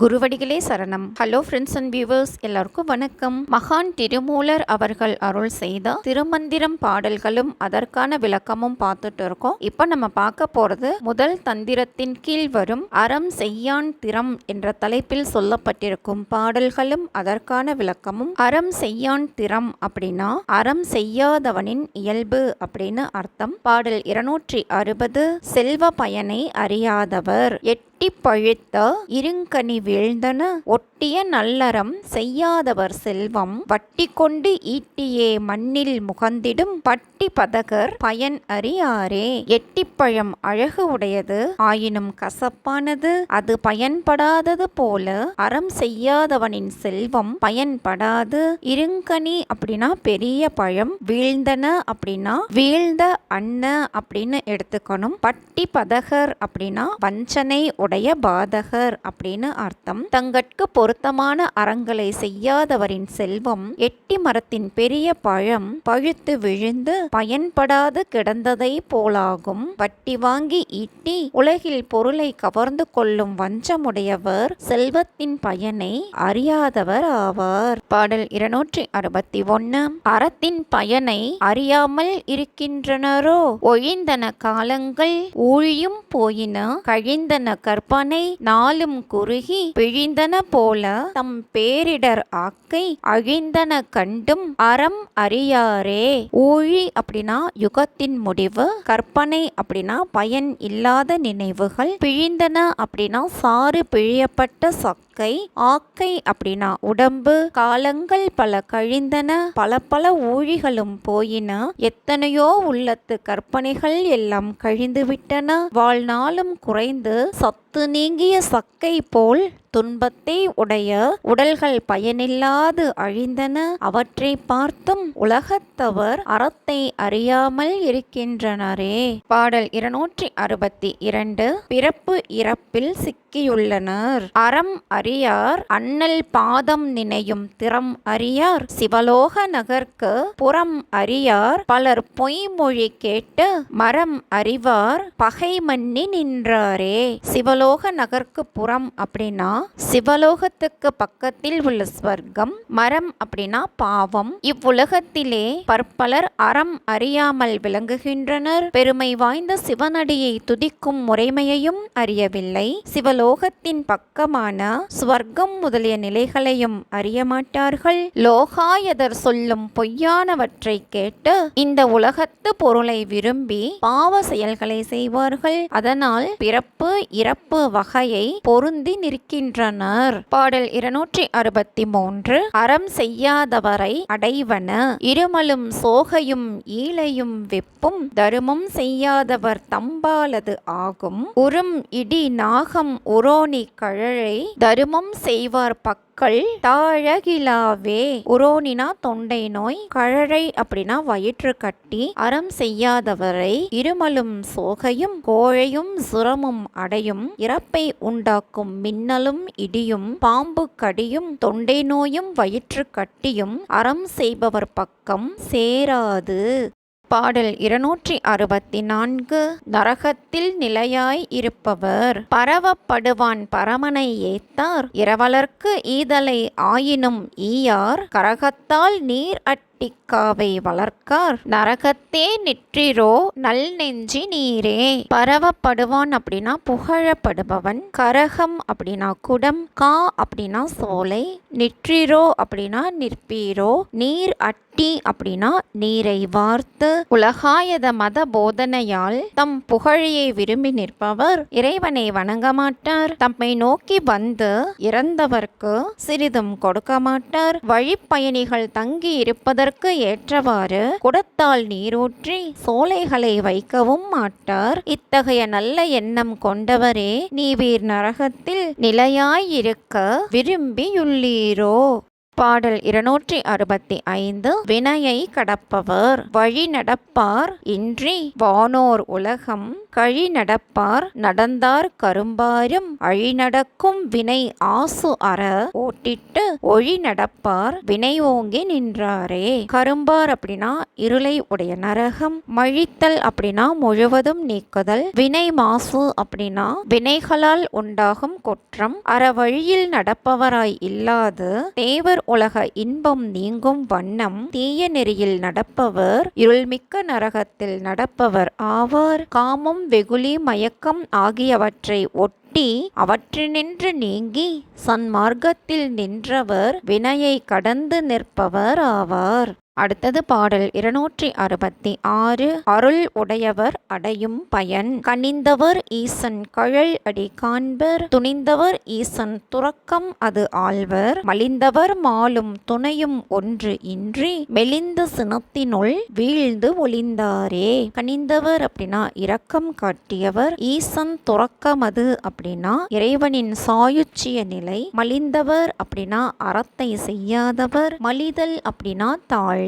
குருவடிகளே சரணம். Hello friends and viewers, எல்லாருக்கும் வணக்கம். மகான் திருமூலர் அவர்கள் அருள் செய்த திருமந்திரம் பாடல்களும் அதற்கான விளக்கமும் பார்த்துட்டு இருக்கோம். இப்போ நம்ம பார்க்க போறது முதல் தந்திரத்தின் கீழ் வரும் அறம் செய்யான் திறம் என்ற தலைப்பில் சொல்லப்பட்டிருக்கும் பாடல்களும் அதற்கான விளக்கமும். அறம் செய்யான் திறம் அப்படின்னா அறம் செய்யாதவனின் இயல்பு அப்படின்னு அர்த்தம். பாடல் 260 செல்வ பயனை அறியாதவர் பழுத்த இருங்கனி வீழ்ந்தன ஒட்டிய நல்லறம் செய்யாதவர் செல்வம் வட்டி கொண்டு ஈட்டியே மண்ணில் முகந்திடும் பட்டி பதகர் பயன் அறியாரே. எட்டிப்பழம் அழகு உடையது ஆயினும் கசப்பானது, அது பயன்படாதது போல அறம் செய்யாதவனின் செல்வம் பயன்படாது. இருங்கனி அப்படின்னா பெரிய பழம், வீழ்ந்தன அப்படின்னா வீழ்ந்த அன்ன அப்படின்னு எடுத்துக்கணும். பட்டி பதகர் அப்படின்னா வஞ்சனை உடைய பாதகர் அப்படின்னு அர்த்தம். தங்கட்கு பொருத்தமான அறங்களை செய்யாதவரின் செல்வம் எட்டி மரத்தின் பெரிய பழம் பழுத்து விழுந்து பயன்படாது கிடந்ததை போலாகும். வட்டி வாங்கி ஈட்டி உலகில் பொருளை கவர்ந்து கொள்ளும் வஞ்சமுடையவர் செல்வத்தின் பயனை அறியாதவர் ஆவார். பாடல் 261 அறத்தின் பயனை அறியாமல் இருக்கின்றனரோ ஒழிந்தன காலங்கள் ஊழியும் போயின கழிந்தன கற்பனை நாளும் குறுகி பிழிந்தன போல தம் பேரிடர் ஆக்கை அழிந்தன கண்டும் அறம் அறியாரே. ஊழி அப்படின்னா யுகத்தின் முடிவு, கற்பனை அப்படின்னா பயன் இல்லாத நினைவுகள், பிழிந்தன அப்படின்னா சாறு பிழியப்பட்ட சக்கை, ஆக்கை அப்படின்னா உடம்பு, காலங்கள் பல கழிந்தன பல ஊழிகளும் போயின எத்தனையோ உள்ளத்து கற்பனைகள் எல்லாம் கழிந்துவிட்டன வாழ்நாளும் குறைந்து சத்து நீங்கிய சக்கை போல் துன்பத்தை உடைய உடல்கள் பயனில்லாது அழிந்தன. அவற்றை பார்த்தும் உலகத்தவர் அறத்தை அறியாமல் இருக்கின்றனரே. பாடல் 262 பிறப்பு இறப்பில் சிக்கியுள்ளனர் அறம் அறியார் அண்ணல் பாதம் நினையும் திறம் அறியார் சிவலோக நகர்க்கு புறம் அறியார் பலர் பொய்மொழி கேட்டு மரம் அறிவார் பகை மன்னி நின்றாரே. சிவலோக நகர்க்கு புறம் அப்படின்னா சிவலோகத்துக்கு பக்கத்தில் உள்ள ஸ்வர்க்கம், மரம் அப்படின்னா பாவம். இவ்வுலகத்திலே பற்பலர் அறம் அறியாமல் விளங்குகின்றனர். பெருமை வாய்ந்த சிவனடியை துதிக்கும் முறைமையையும் அறியவில்லை. சிவலோகத்தின் பக்கமான ஸ்வர்க்கம் முதலிய நிலைகளையும் அறிய மாட்டார்கள். லோகாயதர் சொல்லும் பொய்யானவற்றை கேட்டு இந்த உலகத்து பொருளை விரும்பி பாவ செயல்களை செய்வார்கள். அதனால் பிறப்பு இறப்பு வகையை பொருந்தி நிற்கின்றனர். பாடல் 263 அறம் செய்யாதவரை அடைவன இருமலும் சோகையும் ஈழையும் வெப்பும் தருமம் செய்யாதவர் தம்பாலது ஆகும். உறும் இடி நாகம் உரோணி கழலை தருமம் செய்வார் தாழகிலாவே. உரோனினா தொண்டை நோய், கழலை அப்படின்னா வயிற்று கட்டி. அறம் செய்யாதவரை இருமலும் சோகையும் கோழையும் சுரமும் அடையும். இறப்பை உண்டாக்கும் மின்னலும் இடியும் பாம்பு கடியும் தொண்டை நோயும் வயிற்று கட்டியும் அறம் செய்பவர் பக்கம் சேராது. பாடல் 264 நரகத்தில் நிலையாய் இருப்பவர் பரவப்படுவான் பரமனை ஏத்தார் இரவலர்க்கு ஈதலை ஆயினும் ஈயார் கரகத்தால் நீர் காவை வளர்க்கார் நரகத்தே நிற்றிரோ நல் நெஞ்சி நீரே. பரவப்படுவான் அப்படின்னா புகழப்படுபவன், கரகம் அப்படின்னா குடம், கா அப்படின்னா சோலை, நிற்றிரோ அப்படின்னா நிற்பீரோ, நீர் அட்டி அப்படின்னா நீரை வார்த்து. உலகாயத மத போதனையால் தம் புகழையை விரும்பி நிற்பவர் இறைவனை வணங்க மாட்டார். தம்மை நோக்கி வந்து இறந்தவர்க்கு சிறிதும் கொடுக்க மாட்டார். வழிப்பயணிகள் தங்கி இருப்பதற்கு ஏற்றவாறு குடத்தால் நீரூற்றி சோலைகளை வைக்கவும் மாட்டார். இத்தகைய நல்ல எண்ணம் கொண்டவரே நீவீர் நரகத்தில் நிலையாயிருக்க விரும்பியுள்ளீரோ. பாடல் 265. வினையை கடப்பவர் வழி நடப்பார் இன்றி வானோர் உலகம் கழி நடப்பார் நடந்தார் கரும்பாரும் அழி நடக்கும் வினை ஆசு அற ஓட்டிட்டு ஒழி நடப்பார் வினை ஓங்கி நின்றாரே. கரும்பார் அப்படின்னா இருளை உடைய நரகம், மழித்தல் அப்படின்னா முழுவதும் நீக்குதல், வினை மாசு அப்படின்னா வினைகளால் உண்டாகும் குற்றம், அறவழியில் நடப்பவராய் இல்லாது தேவர் உலக இன்பம் நீங்கும் வண்ணம் தீய நெறியில் நடப்பவர் இருள்மிக்க நரகத்தில் நடப்பவர் ஆவார். காமம் வெகுளி மயக்கம் ஆகியவற்றை ஒட்டி அவற்றினின்று நீங்கி சன்மார்க்கத்தில் நின்றவர் வினையை கடந்து நிற்பவர் ஆவார். அடுத்தது பாடல் 266. அருள் உடையவர் அடையும் பயன். கனிந்தவர் ஈசன் கழல் அடி காண்பர் துணிந்தவர் ஈசன் துறக்கம் அது ஆழ்வர் மலிந்தவர் மாலும் துணையும் ஒன்று இன்றி மெலிந்த சினத்தினுள் வீழ்ந்து ஒளிந்தாரே. கனிந்தவர் அப்படின்னா இரக்கம் காட்டியவர், ஈசன் துறக்கமது அப்படின்னா இறைவனின் சாயுச்சிய நிலை, மலிந்தவர் அப்படின்னா அறத்தை செய்யாதவர், மலிதல் அப்படின்னா தாழ்,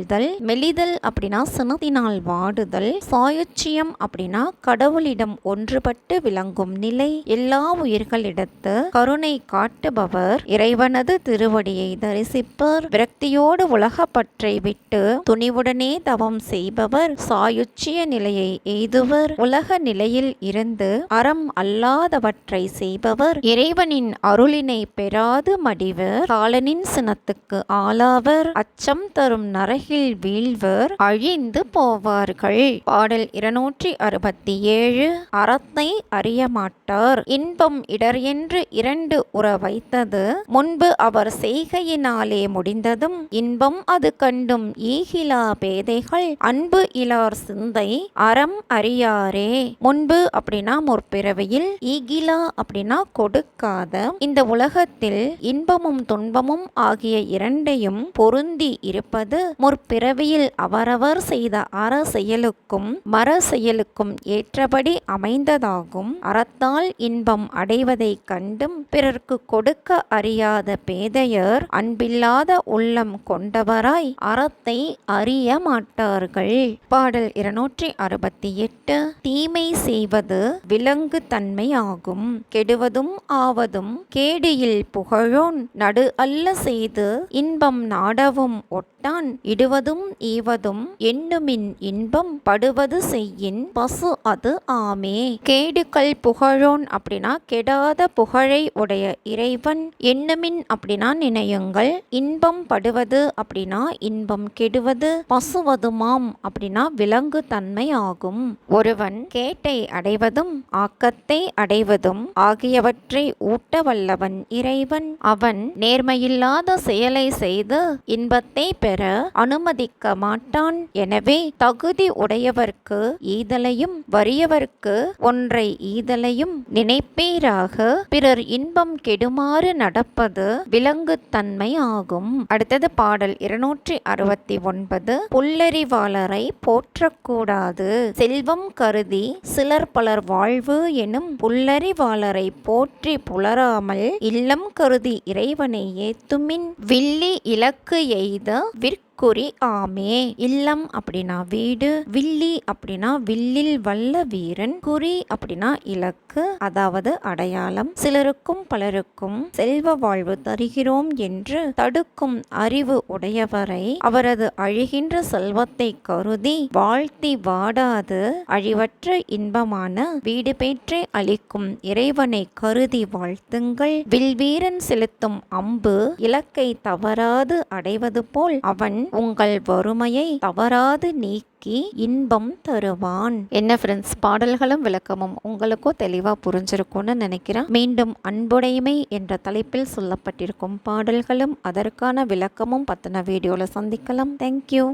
மெலிதல் அப்படின்னா சினத்தினால் வாடுதல், சாயுச்சியம் அப்படின்னா கடவுளிடம் ஒன்றுபட்டு விளங்கும் நிலை, எல்லா உயிர்களிடத்து கருணை காட்டுபவர், இறைவனது திருவடியை தரிசிப்பர், விரக்தியோடு உலக பற்றை விட்டு துணிவுடனே தவம் செய்பவர், சாயுச்சிய நிலையை எய்துவர், உலக நிலையில் இருந்து அறம் அல்லாதவற்றை செய்பவர், இறைவனின் அருளினை பெறாது மடிவர், காலனின் சினத்துக்கு ஆளாவர், அச்சம் தரும் நரகில் வீழ்வர், அழிந்து போவார்கள். பாடல் 267. அறத்தை அறிய மாட்டார் இன்பம் இடர் என்று இரண்டு உற வைத்தது முன்பு அவர் செய்கையினாலே முடிந்ததும் இன்பம் அது கண்டும் ஈகிலா பேதைகள் அன்பு இலார் சிந்தை அறம் அறியாரே. முன்பு அப்படின்னா முற்பிறவியில், ஈகிலா அப்படின்னா கொடுக்காத, இந்த உலகத்தில் இன்பமும் துன்பமும் ஆகிய இரண்டையும் பொருந்தி இருப்பது முற்பிறவியில் அவரவர் செய்த அற செயலுக்கும் மர செயலுக்கும் ஏற்றபடி அமைந்ததாகும். அறத்தால் இன்பம் அடைவதை கண்டும் பிறர்க்கு கொடுக்க அறியாத பேதையர் அன்பில்லாத உள்ளம் கொண்டவராய் அறத்தை அறிய மாட்டார்கள். பாடல் 268. தீமை செய்வது விலங்கு தன்மை ஆகும் கெடுவதும் ஆவதும் கேடியில் புகழோன் நடு அல்ல செய்து இன்பம் நாடவும் ஒட்டான் இடுவதும் ஈவதும் எண்ணுமின் இன்பம் படுவது செய்யின் பசு அது ஆமே. கேடுகள் புகழோன் அப்படின்னா கெடாத புகழை உடைய இறைவன், எண்ணுமின் அப்படின்னா நினையுங்கள், இன்பம் படுவது அப்படின்னா இன்பம் கெடுவது, பசுவதுமாம் அப்படின்னா விலங்கு தன்மை ஆகும். ஒருவன் கேட்டை அடைவதும் ஆக்கத்தை அடைவதும் ஆகியவற்றை ஊட்ட வல்லவன் இறைவன். அவன் நேர்மையில்லாத செயலை செய்து இன்பத்தை பெற அனுமதிக்க மாட்டான். எனவே தகுதி உடையவர்க்கு ஈதலையும் வறியவர்க்கு ஒன்றை ஈதலையும் நினைப்பீராக. பிறர் இன்பம் கெடுமாறு நடப்பது விலங்குத்தன்மை ஆகும். அடுத்தது பாடல் 269. புல்லறிவாளரை போற்றக்கூடாது செல்வம் கருதி சிலர் பலர் வாழ்வு எனும் புல்லறிவாளரை போற்றி புலராமல் இல்லம் கருதி இறைவனை ஏத்துமின் வில்லி இலக்கு எய்த குறி ஆமே. இல்லம் அப்படின்னா வீடு, வில்லி அப்படின்னா வில்லில் வல்ல வீரன், குறி அப்படின்னா இலக்கு அதாவது அடையாளம். சிலருக்கும் பலருக்கும் செல்வ வாழ்வு தருகிறோம் என்று தடுக்கும் அறிவு உடையவரை அவரது அழிகின்ற செல்வத்தை கருதி வாழ்த்தி வாடாது அழிவற்ற இன்பமான வீடு பெற்றே அளிக்கும் இறைவனை கருதி வாழ்த்துங்கள். வில்வீரன் செலுத்தும் அம்பு இலக்கை தவறாது அடைவது போல் அவன் உங்கள் வறுமையை தவறாது நீக்கி இன்பம் தருவான். என்ன ஃப்ரெண்ட்ஸ், பாடல்களும் விளக்கமும் உங்களுக்கும் தெளிவா புரிஞ்சிருக்கும்னு நினைக்கிறேன். மீண்டும் அன்புடைமை என்ற தலைப்பில் சொல்லப்பட்டிருக்கும் பாடல்களும் அதற்கான விளக்கமும் பத்தின வீடியோல சந்திக்கலாம். தேங்க்யூ.